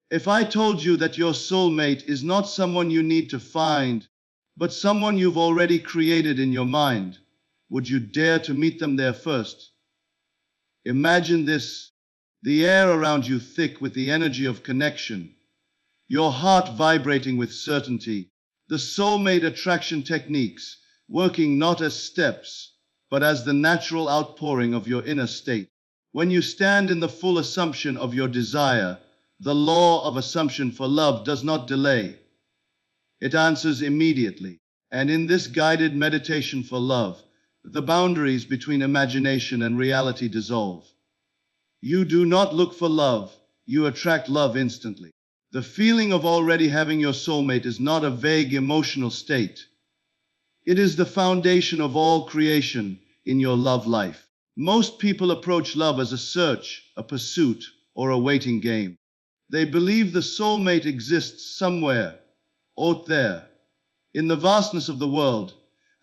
If I told you that your soulmate is not someone you need to find, but someone you've already created in your mind, would you dare to meet them there first? Imagine this, the air around you thick with the energy of connection, your heart vibrating with certainty, the soulmate attraction techniques working not as steps, but as the natural outpouring of your inner state. When you stand in the full assumption of your desire, the law of assumption for love does not delay. It answers immediately. And in this guided meditation for love, the boundaries between imagination and reality dissolve. You do not look for love, you attract love instantly. The feeling of already having your soulmate is not a vague emotional state. It is the foundation of all creation in your love life. Most people approach love as a search, a pursuit, or a waiting game. They believe the soulmate exists somewhere, out there, in the vastness of the world,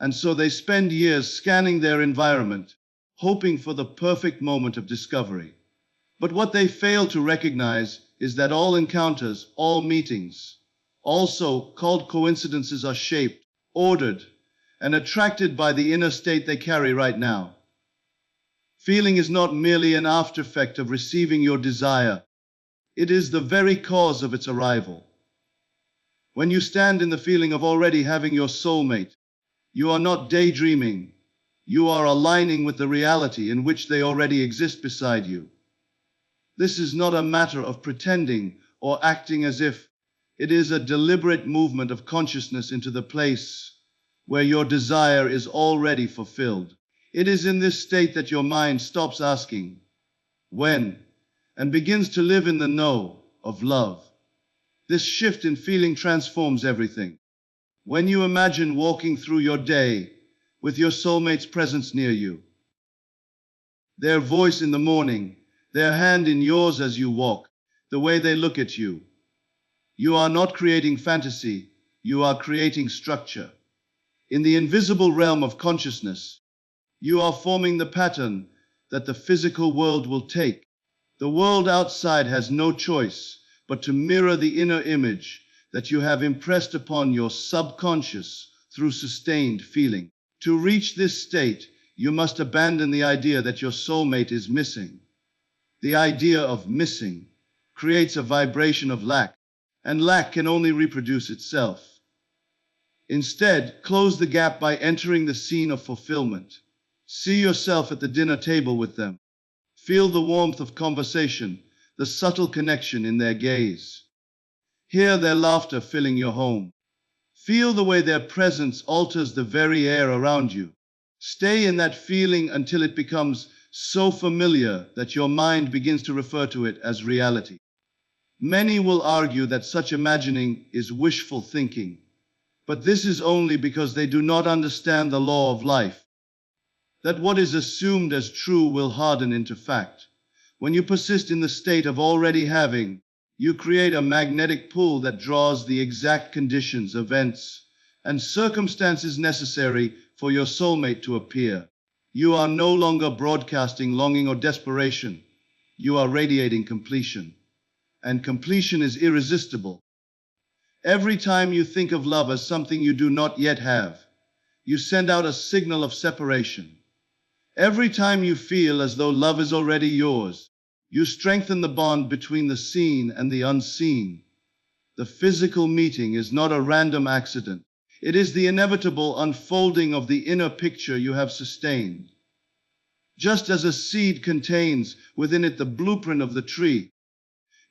and so they spend years scanning their environment, hoping for the perfect moment of discovery. But what they fail to recognize is that all encounters, all meetings, all so-called coincidences are shaped, ordered, and attracted by the inner state they carry right now. Feeling is not merely an aftereffect of receiving your desire. It is the very cause of its arrival. When you stand in the feeling of already having your soulmate, you are not daydreaming. You are aligning with the reality in which they already exist beside you. This is not a matter of pretending or acting as if. It is a deliberate movement of consciousness into the place where your desire is already fulfilled. It is in this state that your mind stops asking, when, and begins to live in the know of love. This shift in feeling transforms everything. When you imagine walking through your day with your soulmate's presence near you, their voice in the morning, their hand in yours as you walk, the way they look at you, you are not creating fantasy, you are creating structure. In the invisible realm of consciousness, you are forming the pattern that the physical world will take. The world outside has no choice but to mirror the inner image that you have impressed upon your subconscious through sustained feeling. To reach this state, you must abandon the idea that your soulmate is missing. The idea of missing creates a vibration of lack, and lack can only reproduce itself. Instead, close the gap by entering the scene of fulfillment. See yourself at the dinner table with them. Feel the warmth of conversation, the subtle connection in their gaze. Hear their laughter filling your home. Feel the way their presence alters the very air around you. Stay in that feeling until it becomes so familiar that your mind begins to refer to it as reality. Many will argue that such imagining is wishful thinking, but this is only because they do not understand the law of life, that what is assumed as true will harden into fact. When you persist in the state of already having, you create a magnetic pull that draws the exact conditions, events, and circumstances necessary for your soulmate to appear. You are no longer broadcasting longing or desperation. You are radiating completion. And completion is irresistible. Every time you think of love as something you do not yet have, you send out a signal of separation. Every time you feel as though love is already yours, you strengthen the bond between the seen and the unseen. The physical meeting is not a random accident. It is the inevitable unfolding of the inner picture you have sustained. Just as a seed contains within it the blueprint of the tree,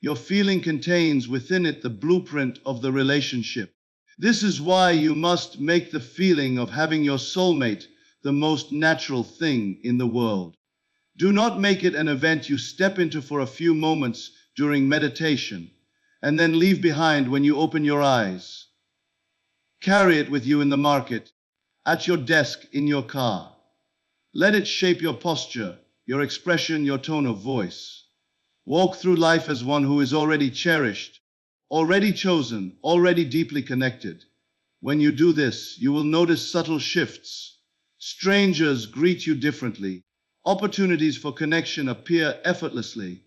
your feeling contains within it the blueprint of the relationship. This is why you must make the feeling of having your soulmate the most natural thing in the world. Do not make it an event you step into for a few moments during meditation and then leave behind when you open your eyes. Carry it with you in the market, at your desk, in your car. Let it shape your posture, your expression, your tone of voice. Walk through life as one who is already cherished, already chosen, already deeply connected. When you do this, you will notice subtle shifts. Strangers greet you differently. Opportunities for connection appear effortlessly.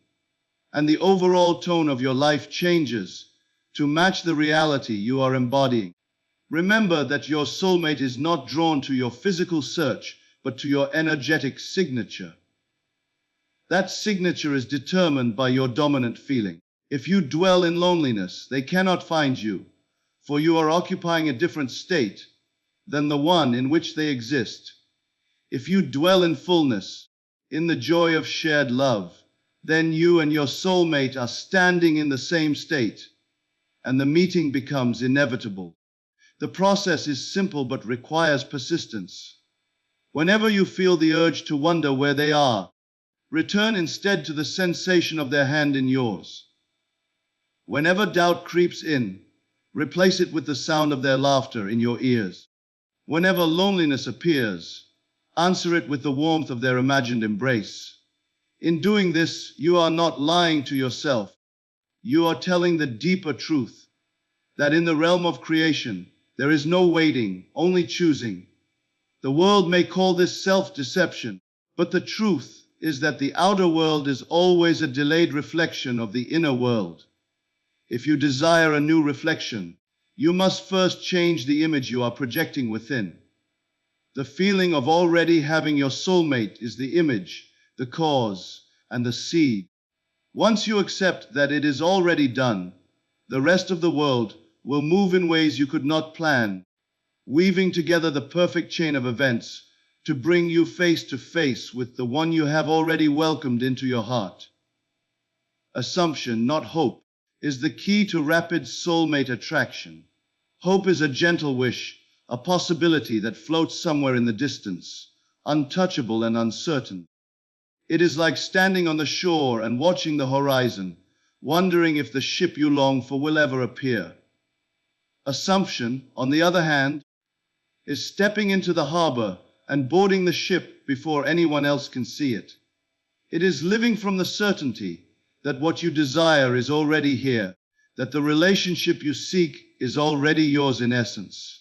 and the overall tone of your life changes to match the reality you are embodying. Remember that your soulmate is not drawn to your physical search, but to your energetic signature. That signature is determined by your dominant feeling. If you dwell in loneliness, they cannot find you, for you are occupying a different state than the one in which they exist. If you dwell in fullness, in the joy of shared love, then you and your soulmate are standing in the same state, and the meeting becomes inevitable. The process is simple but requires persistence. Whenever you feel the urge to wonder where they are, return instead to the sensation of their hand in yours. Whenever doubt creeps in, replace it with the sound of their laughter in your ears. Whenever loneliness appears, answer it with the warmth of their imagined embrace. In doing this, you are not lying to yourself. You are telling the deeper truth that in the realm of creation, there is no waiting, only choosing. The world may call this self-deception, but the truth is that the outer world is always a delayed reflection of the inner world. If you desire a new reflection, you must first change the image you are projecting within. The feeling of already having your soulmate is the image, the cause, and the seed. Once you accept that it is already done, the rest of the world will move in ways you could not plan, weaving together the perfect chain of events to bring you face to face with the one you have already welcomed into your heart. Assumption, not hope, is the key to rapid soulmate attraction. Hope is a gentle wish, a possibility that floats somewhere in the distance, untouchable and uncertain. It is like standing on the shore and watching the horizon, wondering if the ship you long for will ever appear. Assumption, on the other hand, is stepping into the harbor and boarding the ship before anyone else can see it. It is living from the certainty that what you desire is already here, that the relationship you seek is already yours in essence.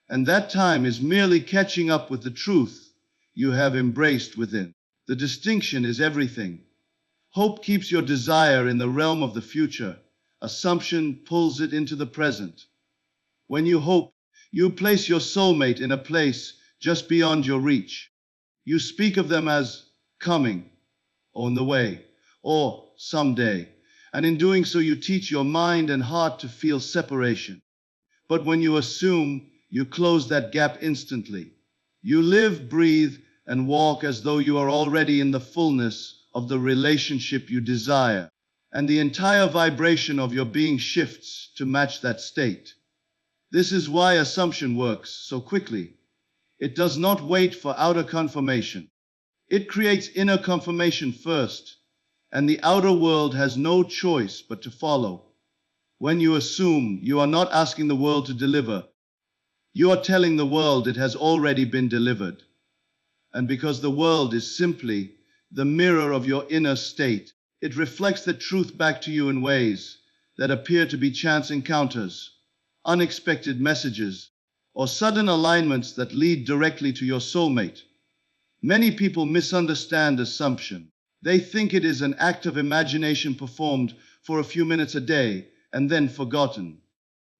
And that time is merely catching up with the truth you have embraced within. The distinction is everything. Hope keeps your desire in the realm of the future. Assumption pulls it into the present. When you hope, you place your soulmate in a place just beyond your reach. You speak of them as coming, on the way, or someday, and in doing so you teach your mind and heart to feel separation. But when you assume, you close that gap instantly. You live, breathe, and walk as though you are already in the fullness of the relationship you desire, and the entire vibration of your being shifts to match that state. This is why assumption works so quickly. It does not wait for outer confirmation. It creates inner confirmation first, and the outer world has no choice but to follow. When you assume, you are not asking the world to deliver. You are telling the world it has already been delivered. And because the world is simply the mirror of your inner state, it reflects the truth back to you in ways that appear to be chance encounters, unexpected messages, or sudden alignments that lead directly to your soulmate. Many people misunderstand assumption. They think it is an act of imagination performed for a few minutes a day and then forgotten.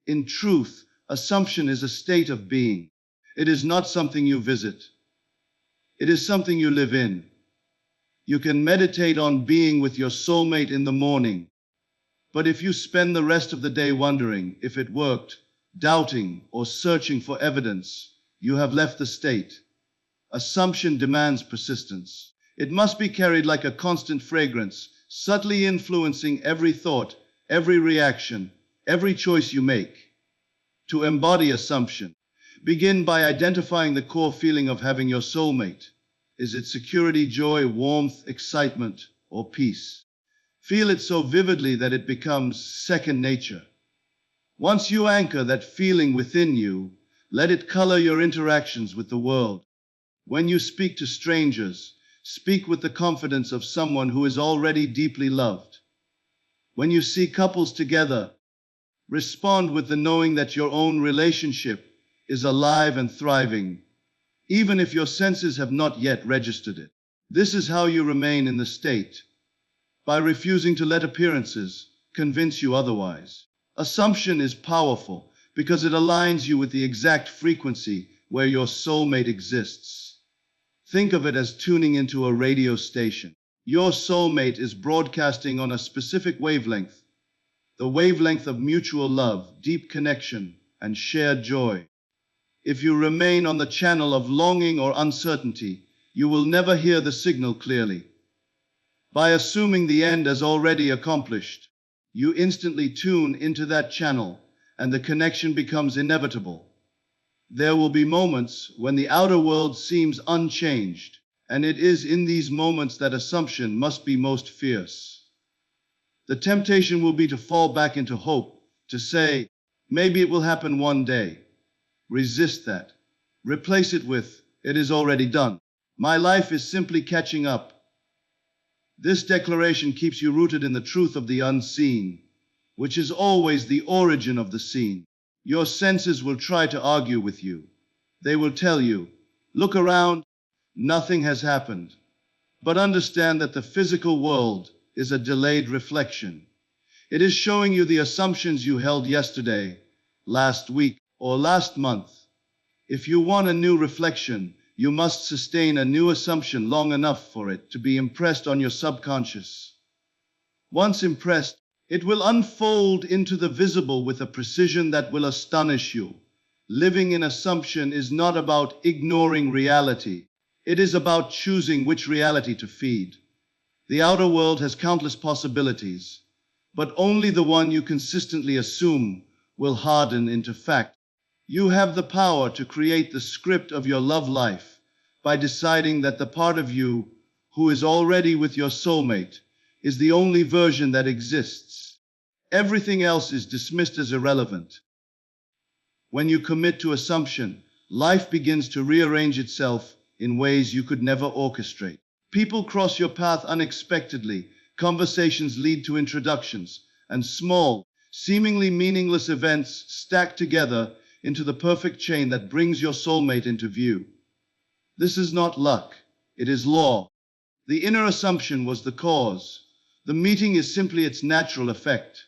In truth, assumption is a state of being. It is not something you visit. It is something you live in. You can meditate on being with your soulmate in the morning, but if you spend the rest of the day wondering if it worked, doubting, or searching for evidence, you have left the state. Assumption demands persistence. It must be carried like a constant fragrance, subtly influencing every thought, every reaction, every choice you make. To embody assumption, begin by identifying the core feeling of having your soulmate. Is it security, joy, warmth, excitement, or peace? Feel it so vividly that it becomes second nature. Once you anchor that feeling within you, let it color your interactions with the world. When you speak to strangers, speak with the confidence of someone who is already deeply loved. When you see couples together, respond with the knowing that your own relationship is alive and thriving, even if your senses have not yet registered it. This is how you remain in the state by refusing to let appearances convince you otherwise. Assumption is powerful because it aligns you with the exact frequency where your soulmate exists. Think of it as tuning into a radio station. Your soulmate is broadcasting on a specific wavelength, the wavelength of mutual love, deep connection, and shared joy. If you remain on the channel of longing or uncertainty, you will never hear the signal clearly. By assuming the end as already accomplished, you instantly tune into that channel, and the connection becomes inevitable. There will be moments when the outer world seems unchanged, and it is in these moments that assumption must be most fierce. The temptation will be to fall back into hope, to say, maybe it will happen one day. Resist that. Replace it with, it is already done. My life is simply catching up. This declaration keeps you rooted in the truth of the unseen, which is always the origin of the seen. Your senses will try to argue with you. They will tell you, look around, nothing has happened. But understand that the physical world is a delayed reflection. It is showing you the assumptions you held yesterday, last week, or last month. If you want a new reflection, you must sustain a new assumption long enough for it to be impressed on your subconscious. Once impressed, it will unfold into the visible with a precision that will astonish you. Living in assumption is not about ignoring reality. It is about choosing which reality to feed. The outer world has countless possibilities, but only the one you consistently assume will harden into fact. You have the power to create the script of your love life by deciding that the part of you who is already with your soulmate is the only version that exists. Everything else is dismissed as irrelevant. When you commit to assumption, life begins to rearrange itself in ways you could never orchestrate. People cross your path unexpectedly, conversations lead to introductions, and small, seemingly meaningless events stack together into the perfect chain that brings your soulmate into view. This is not luck, it is law. The inner assumption was the cause. The meeting is simply its natural effect.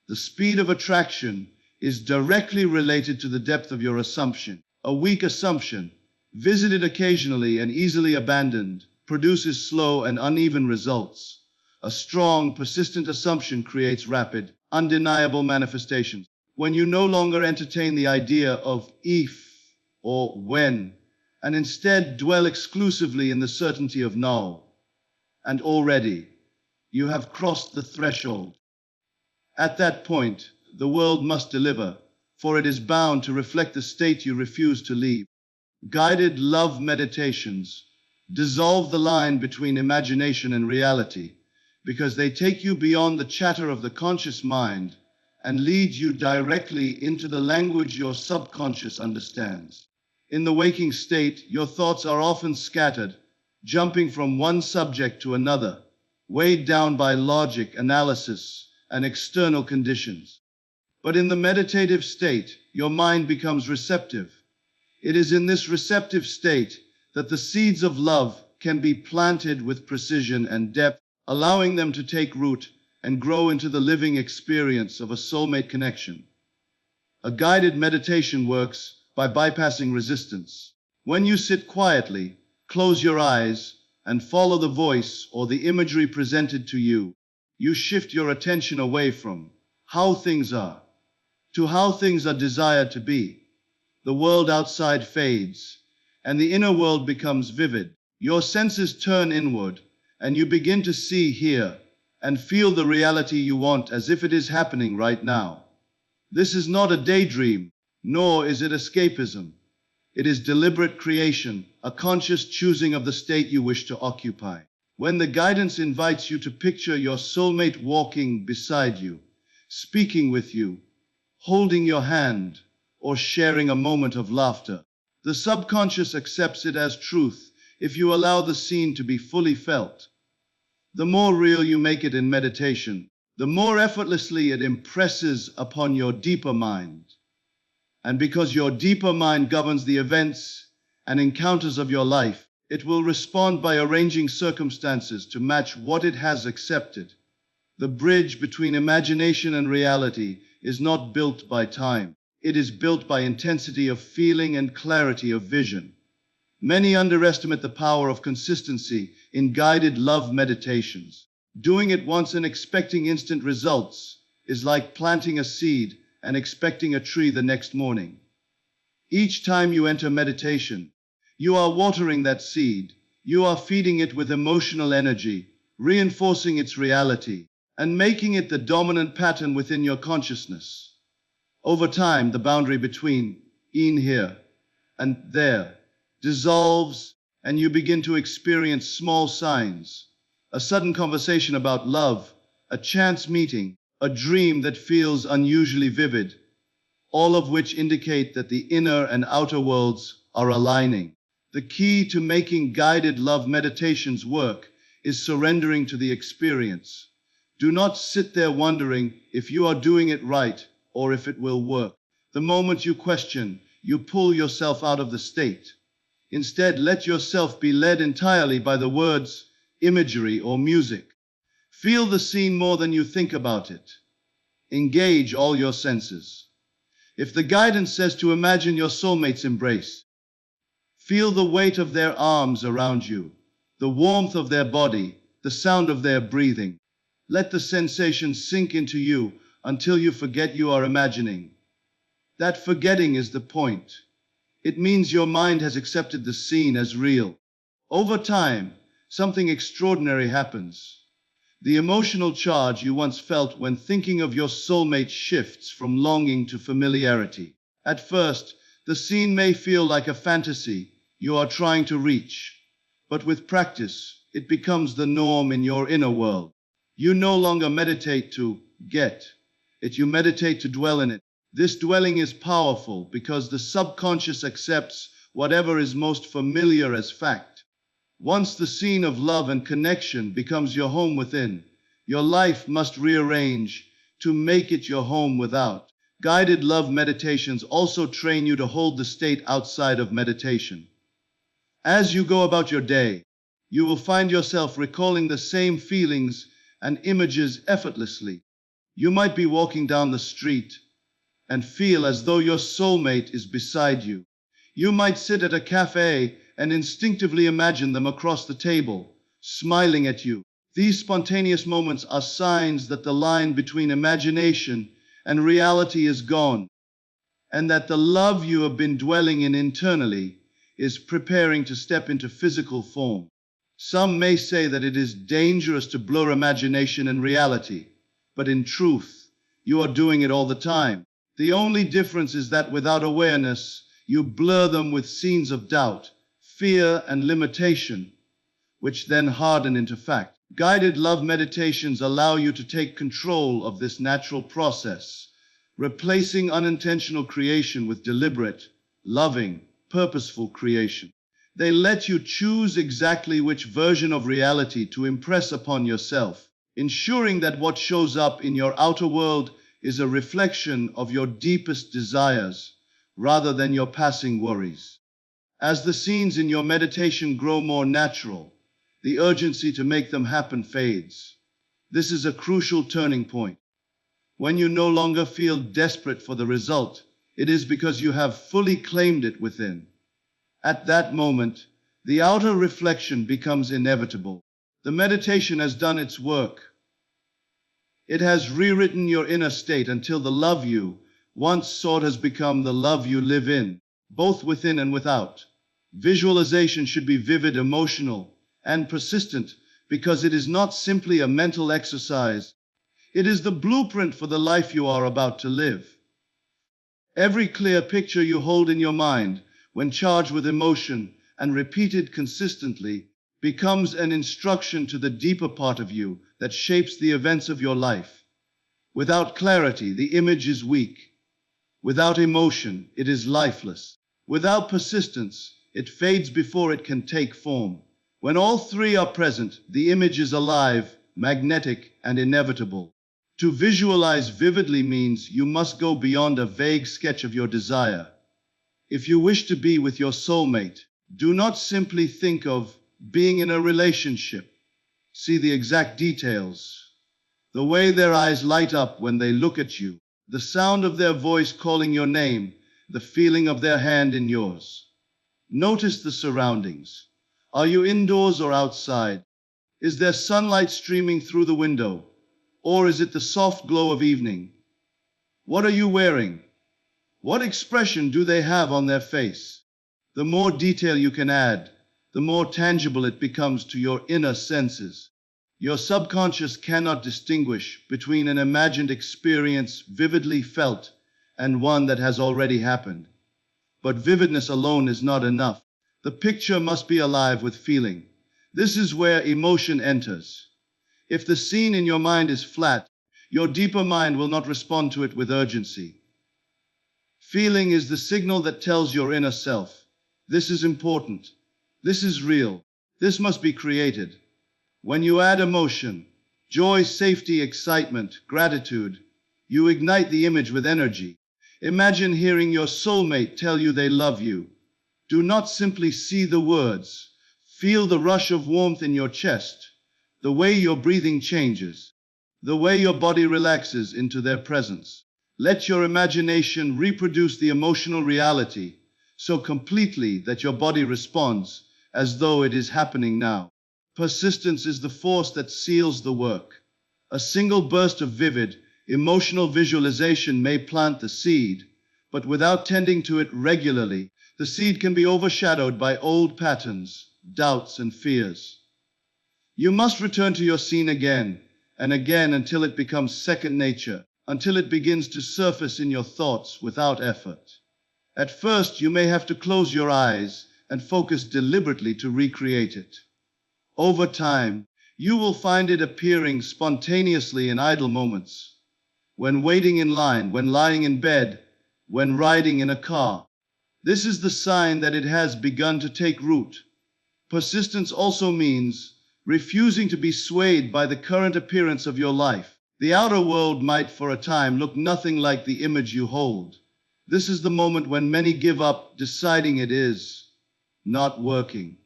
The speed of attraction is directly related to the depth of your assumption. A weak assumption, visited occasionally and easily abandoned, produces slow and uneven results. A strong, persistent assumption creates rapid, undeniable manifestations. When you no longer entertain the idea of if or when, and instead dwell exclusively in the certainty of now, and already you have crossed the threshold. At that point, the world must deliver, for it is bound to reflect the state you refuse to leave. Guided love meditations dissolve the line between imagination and reality, because they take you beyond the chatter of the conscious mind and lead you directly into the language your subconscious understands. In the waking state, your thoughts are often scattered, jumping from one subject to another, weighed down by logic, analysis, and external conditions. But in the meditative state, your mind becomes receptive. It is in this receptive state that the seeds of love can be planted with precision and depth, allowing them to take root and grow into the living experience of a soulmate connection. A guided meditation works by bypassing resistance. When you sit quietly, close your eyes, and follow the voice or the imagery presented to you, you shift your attention away from how things are to how things are desired to be. The world outside fades, and the inner world becomes vivid. Your senses turn inward, and you begin to see, hear, and feel the reality you want as if it is happening right now. This is not a daydream, nor is it escapism. It is deliberate creation, a conscious choosing of the state you wish to occupy. When the guidance invites you to picture your soulmate walking beside you, speaking with you, holding your hand, or sharing a moment of laughter, the subconscious accepts it as truth if you allow the scene to be fully felt. The more real you make it in meditation, the more effortlessly it impresses upon your deeper mind. And because your deeper mind governs the events and encounters of your life, It will respond by arranging circumstances to match what it has accepted. The bridge between imagination and reality is not built by time. It is built by intensity of feeling and clarity of vision. Many underestimate the power of consistency in guided love meditations. Doing it once and expecting instant results is like planting a seed and expecting a tree the next morning. Each time you enter meditation, you are watering that seed. You are feeding it with emotional energy, reinforcing its reality, and making it the dominant pattern within your consciousness. Over time, the boundary between in here and there dissolves, and you begin to experience small signs. A sudden conversation about love, a chance meeting, a dream that feels unusually vivid, all of which indicate that the inner and outer worlds are aligning. The key to making guided love meditations work is surrendering to the experience. Do not sit there wondering if you are doing it right or if it will work. The moment you question, you pull yourself out of the state. Instead, let yourself be led entirely by the words, imagery, or music. Feel the scene more than you think about it. Engage all your senses. If the guidance says to imagine your soulmate's embrace, feel the weight of their arms around you, the warmth of their body, the sound of their breathing. Let the sensation sink into you until you forget you are imagining. That forgetting is the point. It means your mind has accepted the scene as real. Over time, something extraordinary happens. The emotional charge you once felt when thinking of your soulmate shifts from longing to familiarity. At first, the scene may feel like a fantasy you are trying to reach, but with practice, it becomes the norm in your inner world. You no longer meditate to get it, you meditate to dwell in it. This dwelling is powerful because the subconscious accepts whatever is most familiar as fact. Once the scene of love and connection becomes your home within, your life must rearrange to make it your home without. Guided love meditations also train you to hold the state outside of meditation. As you go about your day, you will find yourself recalling the same feelings and images effortlessly. You might be walking down the street and feel as though your soulmate is beside you. You might sit at a cafe and instinctively imagine them across the table, smiling at you. These spontaneous moments are signs that the line between imagination and reality is gone, and that the love you have been dwelling in internally is preparing to step into physical form. Some may say that it is dangerous to blur imagination and reality, but in truth, you are doing it all the time. The only difference is that without awareness, you blur them with scenes of doubt, fear, and limitation, which then harden into fact. Guided love meditations allow you to take control of this natural process, replacing unintentional creation with deliberate, loving, purposeful creation. They let you choose exactly which version of reality to impress upon yourself, ensuring that what shows up in your outer world is a reflection of your deepest desires, rather than your passing worries. As the scenes in your meditation grow more natural, the urgency to make them happen fades. This is a crucial turning point. When you no longer feel desperate for the result, it is because you have fully claimed it within. At that moment, the outer reflection becomes inevitable. The meditation has done its work. It has rewritten your inner state until the love you once sought has become the love you live in, both within and without. Visualization should be vivid, emotional, and persistent because it is not simply a mental exercise. It is the blueprint for the life you are about to live. Every clear picture you hold in your mind, when charged with emotion and repeated consistently, becomes an instruction to the deeper part of you that shapes the events of your life. Without clarity, the image is weak. Without emotion, it is lifeless. Without persistence, it fades before it can take form. When all three are present, the image is alive, magnetic, and inevitable. To visualize vividly means you must go beyond a vague sketch of your desire. If you wish to be with your soulmate, Do not simply think of being in a relationship. See the exact details. The way their eyes light up when they look at you, the sound of their voice calling your name, the feeling of their hand in yours. Notice the surroundings. Are you indoors or outside? Is there sunlight streaming through the window? Or is it the soft glow of evening? What are you wearing? What expression do they have on their face? The more detail you can add, the more tangible it becomes to your inner senses. Your subconscious cannot distinguish between an imagined experience vividly felt and one that has already happened. But vividness alone is not enough. The picture must be alive with feeling. This is where emotion enters. If the scene in your mind is flat, your deeper mind will not respond to it with urgency. Feeling is the signal that tells your inner self, this is important, this is real, this must be created. When you add emotion, joy, safety, excitement, gratitude, you ignite the image with energy. Imagine hearing your soulmate tell you they love you. Do not simply see the words. Feel the rush of warmth in your chest, the way your breathing changes, the way your body relaxes into their presence. Let your imagination reproduce the emotional reality so completely that your body responds as though it is happening now. Persistence is the force that seals the work. A single burst of vivid, emotional visualization may plant the seed, but without tending to it regularly, the seed can be overshadowed by old patterns, doubts, and fears. You must return to your scene again and again until it becomes second nature, until it begins to surface in your thoughts without effort. At first, you may have to close your eyes and focus deliberately to recreate it. Over time, you will find it appearing spontaneously in idle moments. When waiting in line, when lying in bed, when riding in a car. This is the sign that it has begun to take root. Persistence also means refusing to be swayed by the current appearance of your life. The outer world might for a time look nothing like the image you hold. This is the moment when many give up, deciding it is not working.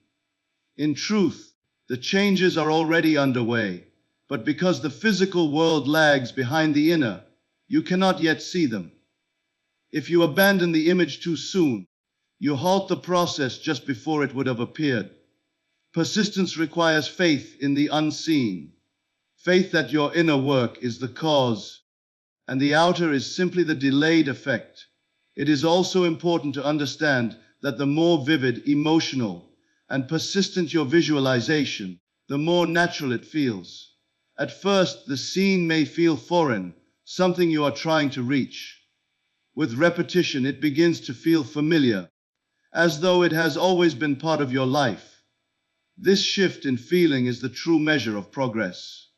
In truth, the changes are already underway, but because the physical world lags behind the inner, you cannot yet see them. If you abandon the image too soon, you halt the process just before it would have appeared. Persistence requires faith in the unseen, faith that your inner work is the cause, and the outer is simply the delayed effect. It is also important to understand that the more vivid, emotional, and persistent your visualization, the more natural it feels. At first, the scene may feel foreign, something you are trying to reach. With repetition, it begins to feel familiar, as though it has always been part of your life. This shift in feeling is the true measure of progress.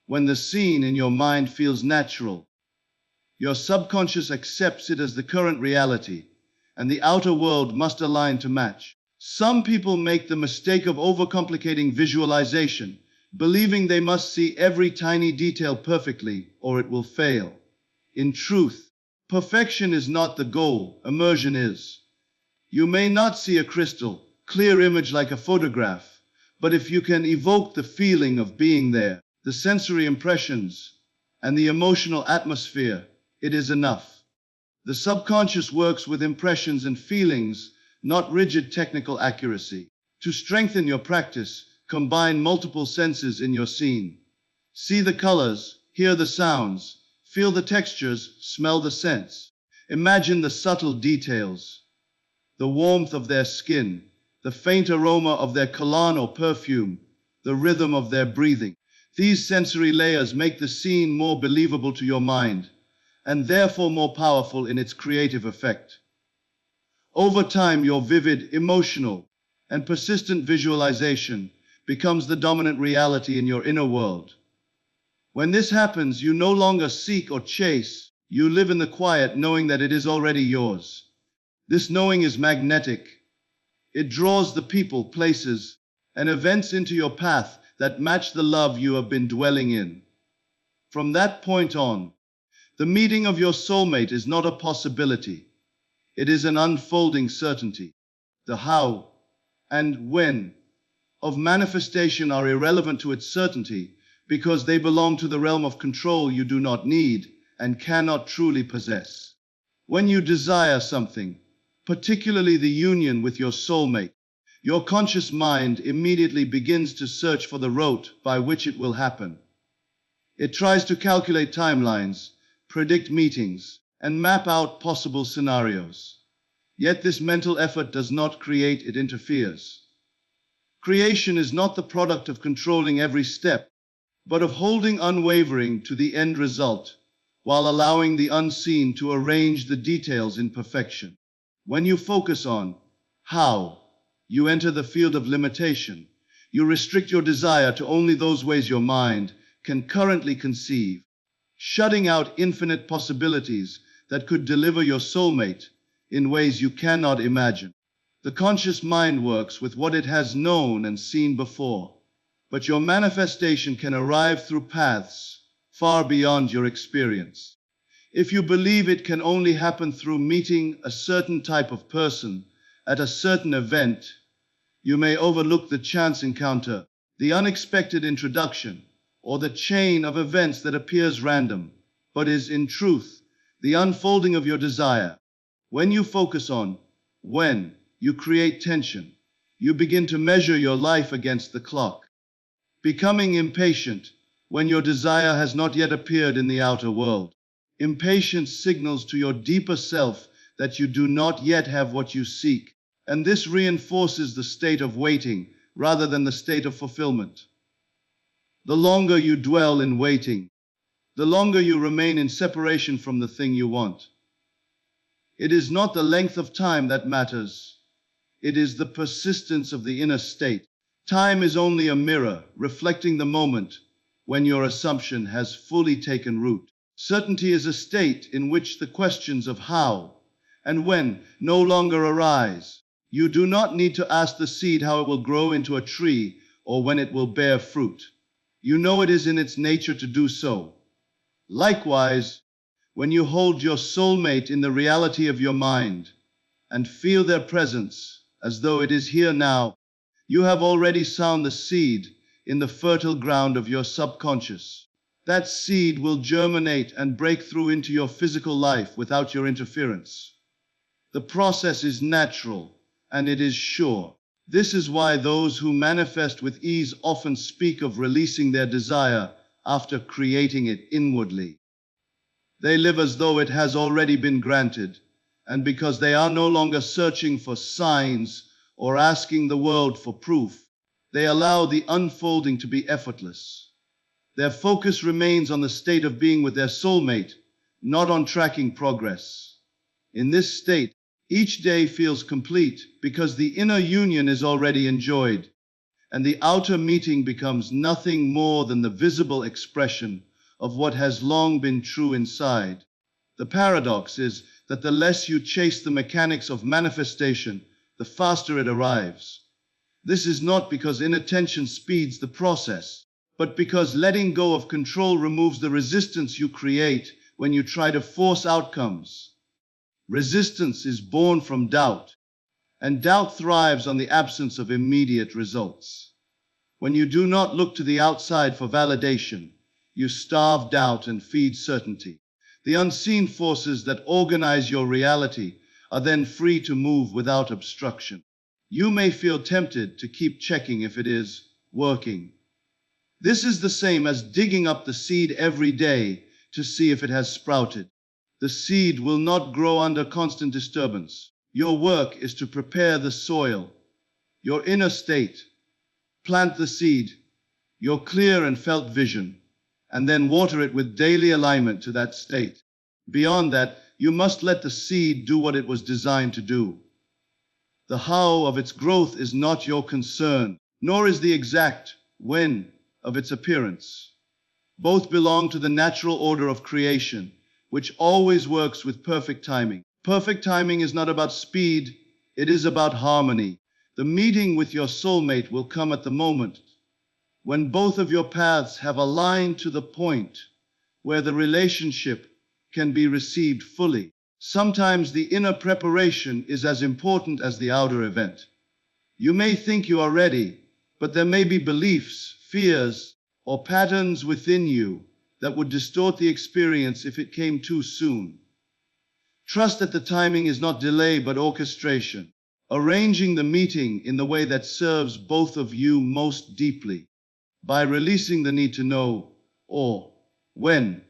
When the scene in your mind feels natural, your subconscious accepts it as the current reality, and the outer world must align to match. Some people make the mistake of overcomplicating visualization, believing they must see every tiny detail perfectly or it will fail. In truth, perfection is not the goal, immersion is. You may not see a crystal clear image like a photograph, but if you can evoke the feeling of being there, the sensory impressions, and the emotional atmosphere, it is enough. The subconscious works with impressions and feelings, not rigid technical accuracy. To strengthen your practice, combine multiple senses in your scene. See the colors, hear the sounds, feel the textures, smell the scents. Imagine the subtle details, the warmth of their skin, the faint aroma of their cologne or perfume, the rhythm of their breathing. These sensory layers make the scene more believable to your mind, and therefore more powerful in its creative effect. Over time, your vivid, emotional, and persistent visualization becomes the dominant reality in your inner world. When this happens, you no longer seek or chase. You live in the quiet, knowing that it is already yours. This knowing is magnetic. It draws the people, places, and events into your path that match the love you have been dwelling in. From that point on, the meeting of your soulmate is not a possibility. It is an unfolding certainty. The how and when of manifestation are irrelevant to its certainty, because they belong to the realm of control you do not need and cannot truly possess. When you desire something, particularly the union with your soulmate, your conscious mind immediately begins to search for the route by which it will happen. It tries to calculate timelines, predict meetings, and map out possible scenarios. Yet this mental effort does not create, it interferes. Creation is not the product of controlling every step, but of holding unwavering to the end result, while allowing the unseen to arrange the details in perfection. When you focus on how, you enter the field of limitation. You restrict your desire to only those ways your mind can currently conceive, shutting out infinite possibilities that could deliver your soulmate in ways you cannot imagine. The conscious mind works with what it has known and seen before, but your manifestation can arrive through paths far beyond your experience. If you believe it can only happen through meeting a certain type of person at a certain event, you may overlook the chance encounter, the unexpected introduction, or the chain of events that appears random, but is in truth the unfolding of your desire. When you focus on when, you create tension. You begin to measure your life against the clock, becoming impatient when your desire has not yet appeared in the outer world. Impatience signals to your deeper self that you do not yet have what you seek, and this reinforces the state of waiting rather than the state of fulfillment. The longer you dwell in waiting, the longer you remain in separation from the thing you want. It is not the length of time that matters. It is the persistence of the inner state. Time is only a mirror reflecting the moment when your assumption has fully taken root. Certainty is a state in which the questions of how and when no longer arise. You do not need to ask the seed how it will grow into a tree or when it will bear fruit. You know it is in its nature to do so. Likewise, when you hold your soulmate in the reality of your mind and feel their presence as though it is here now, you have already sown the seed in the fertile ground of your subconscious. That seed will germinate and break through into your physical life without your interference. The process is natural and it is sure. This is why those who manifest with ease often speak of releasing their desire after creating it inwardly. They live as though it has already been granted, and because they are no longer searching for signs or asking the world for proof, they allow the unfolding to be effortless. Their focus remains on the state of being with their soulmate, not on tracking progress. In this state, each day feels complete because the inner union is already enjoyed, and the outer meeting becomes nothing more than the visible expression of what has long been true inside. The paradox is that the less you chase the mechanics of manifestation, the faster it arrives. This is not because inattention speeds the process, but because letting go of control removes the resistance you create when you try to force outcomes. Resistance is born from doubt, and doubt thrives on the absence of immediate results. When you do not look to the outside for validation, you starve doubt and feed certainty. The unseen forces that organize your reality are then free to move without obstruction. You may feel tempted to keep checking if it is working. This is the same as digging up the seed every day to see if it has sprouted. The seed will not grow under constant disturbance. Your work is to prepare the soil, your inner state, plant the seed, your clear and felt vision, and then water it with daily alignment to that state. Beyond that, you must let the seed do what it was designed to do. The how of its growth is not your concern, nor is the exact when of its appearance. Both belong to the natural order of creation, which always works with perfect timing. Perfect timing is not about speed, it is about harmony. The meeting with your soulmate will come at the moment when both of your paths have aligned to the point where the relationship can be received fully. Sometimes the inner preparation is as important as the outer event. You may think you are ready, but there may be beliefs, fears, or patterns within you that would distort the experience if it came too soon. Trust that the timing is not delay but orchestration, arranging the meeting in the way that serves both of you most deeply. By releasing the need to know, or when,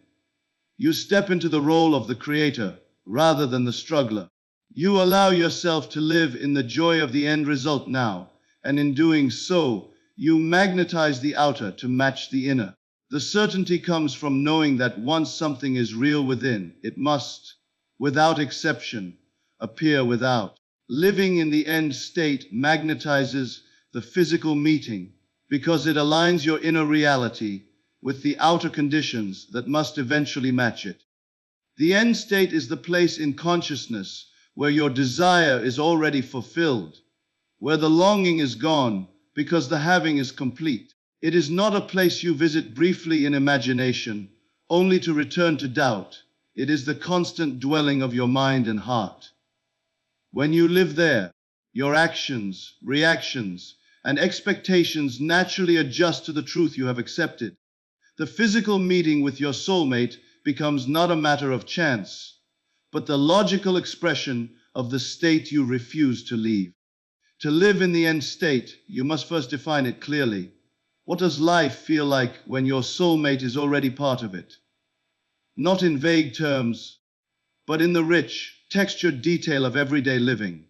you step into the role of the creator rather than the struggler. You allow yourself to live in the joy of the end result now, and in doing so, you magnetize the outer to match the inner. The certainty comes from knowing that once something is real within, it must, without exception, appear without. Living in the end state magnetizes the physical meeting because it aligns your inner reality with the outer conditions that must eventually match it. The end state is the place in consciousness where your desire is already fulfilled, where the longing is gone because the having is complete. It is not a place you visit briefly in imagination, only to return to doubt. It is the constant dwelling of your mind and heart. When you live there, your actions, reactions, and expectations naturally adjust to the truth you have accepted. The physical meeting with your soulmate becomes not a matter of chance, but the logical expression of the state you refuse to leave. To live in the end state, you must first define it clearly. What does life feel like when your soulmate is already part of it? Not in vague terms, but in the rich, textured detail of everyday living.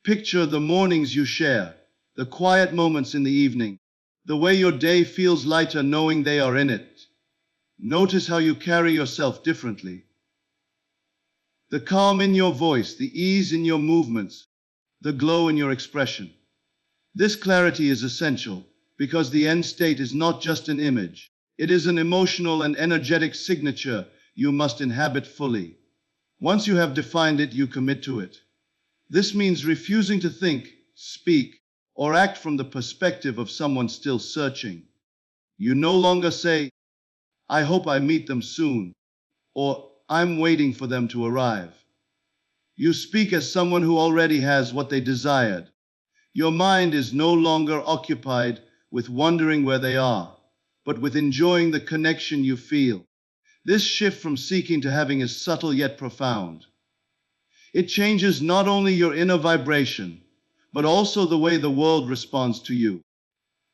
Picture the mornings you share, the quiet moments in the evening, the way your day feels lighter knowing they are in it. Notice how you carry yourself differently. The calm in your voice, the ease in your movements, the glow in your expression. This clarity is essential because the end state is not just an image. It is an emotional and energetic signature you must inhabit fully. Once you have defined it, you commit to it. This means refusing to think, speak, or act from the perspective of someone still searching. You no longer say, "I hope I meet them soon," or "I'm waiting for them to arrive." You speak as someone who already has what they desired. Your mind is no longer occupied with wondering where they are, but with enjoying the connection you feel. This shift from seeking to having is subtle yet profound. It changes not only your inner vibration, but also the way the world responds to you.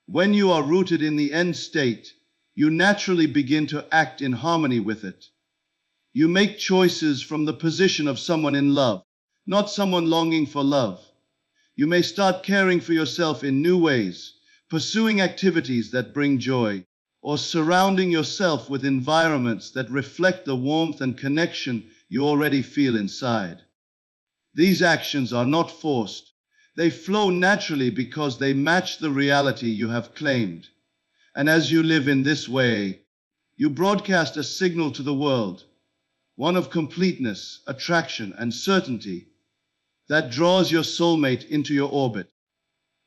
When you are rooted in the end state, you naturally begin to act in harmony with it. You make choices from the position of someone in love, not someone longing for love. You may start caring for yourself in new ways, pursuing activities that bring joy, or surrounding yourself with environments that reflect the warmth and connection you already feel inside. These actions are not forced. They flow naturally because they match the reality you have claimed. And as you live in this way, you broadcast a signal to the world, one of completeness, attraction, and certainty that draws your soulmate into your orbit.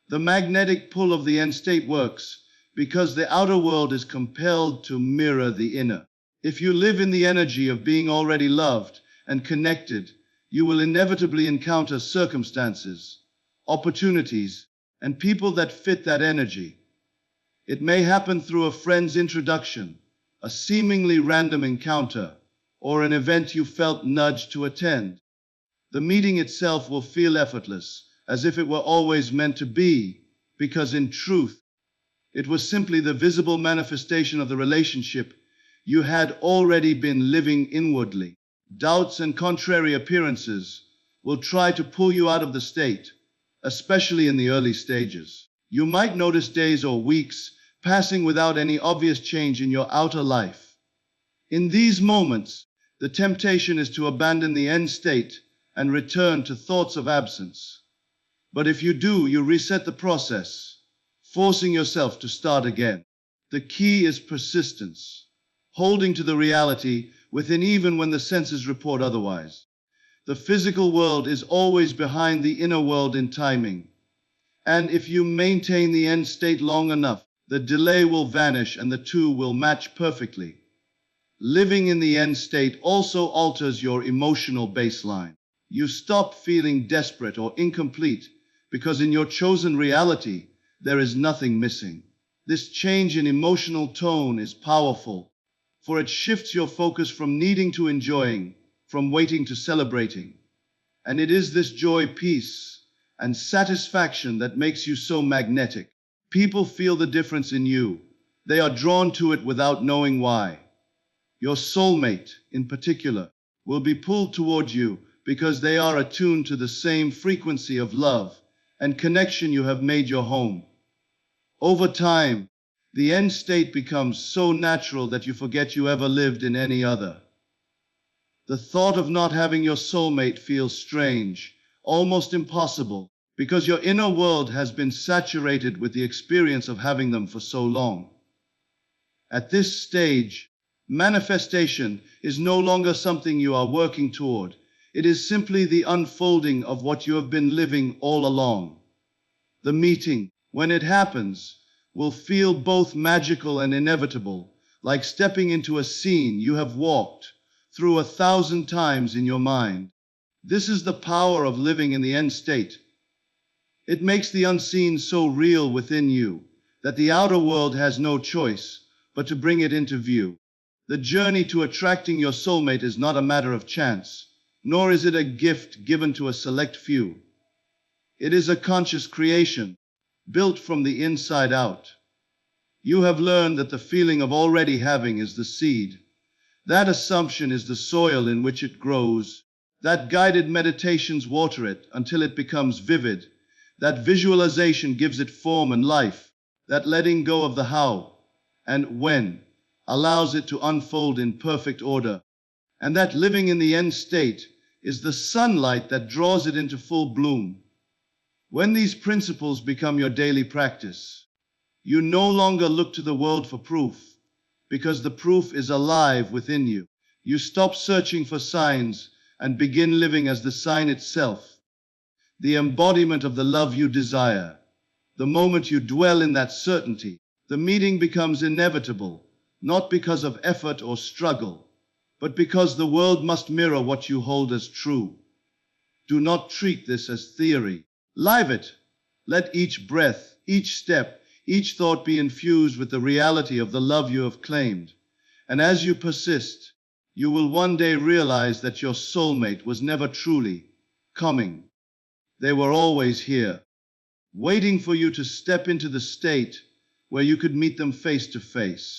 The magnetic pull of the end state works because the outer world is compelled to mirror the inner. If you live in the energy of being already loved and connected, you will inevitably encounter circumstances, opportunities, and people that fit that energy. It may happen through a friend's introduction, a seemingly random encounter, or an event you felt nudged to attend. The meeting itself will feel effortless, as if it were always meant to be, because in truth, it was simply the visible manifestation of the relationship you had already been living inwardly. Doubts and contrary appearances will try to pull you out of the state, especially in the early stages. You might notice days or weeks passing without any obvious change in your outer life. In these moments, the temptation is to abandon the end state and return to thoughts of absence. But if you do, you reset the process, forcing yourself to start again. The key is persistence, holding to the reality within even when the senses report otherwise. The physical world is always behind the inner world in timing. And if you maintain the end state long enough, the delay will vanish and the two will match perfectly. Living in the end state also alters your emotional baseline. You stop feeling desperate or incomplete because in your chosen reality, there is nothing missing. This change in emotional tone is powerful, for it shifts your focus from needing to enjoying, from waiting to celebrating. And it is this joy, peace, and satisfaction that makes you so magnetic. People feel the difference in you. They are drawn to it without knowing why. Your soulmate, in particular, will be pulled toward you because they are attuned to the same frequency of love and connection you have made your home. Over time, the end state becomes so natural that you forget you ever lived in any other. The thought of not having your soulmate feels strange, almost impossible, because your inner world has been saturated with the experience of having them for so long. At this stage, manifestation is no longer something you are working toward. It is simply the unfolding of what you have been living all along. The meeting, when it happens, will feel both magical and inevitable, like stepping into a scene you have walked through 1,000 times in your mind. This is the power of living in the end state. It makes the unseen so real within you that the outer world has no choice but to bring it into view. The journey to attracting your soulmate is not a matter of chance, nor is it a gift given to a select few. It is a conscious creation, built from the inside out. You have learned that the feeling of already having is the seed. That assumption is the soil in which it grows. That guided meditations water it until it becomes vivid. That visualization gives it form and life. That letting go of the how and when allows it to unfold in perfect order. And that living in the end state is the sunlight that draws it into full bloom. When these principles become your daily practice, you no longer look to the world for proof, because the proof is alive within you. You stop searching for signs and begin living as the sign itself, the embodiment of the love you desire. The moment you dwell in that certainty, the meeting becomes inevitable, not because of effort or struggle, but because the world must mirror what you hold as true. Do not treat this as theory. Live it. Let each breath, each step, each thought be infused with the reality of the love you have claimed. And as you persist, you will one day realize that your soulmate was never truly coming. They were always here, waiting for you to step into the state where you could meet them face to face.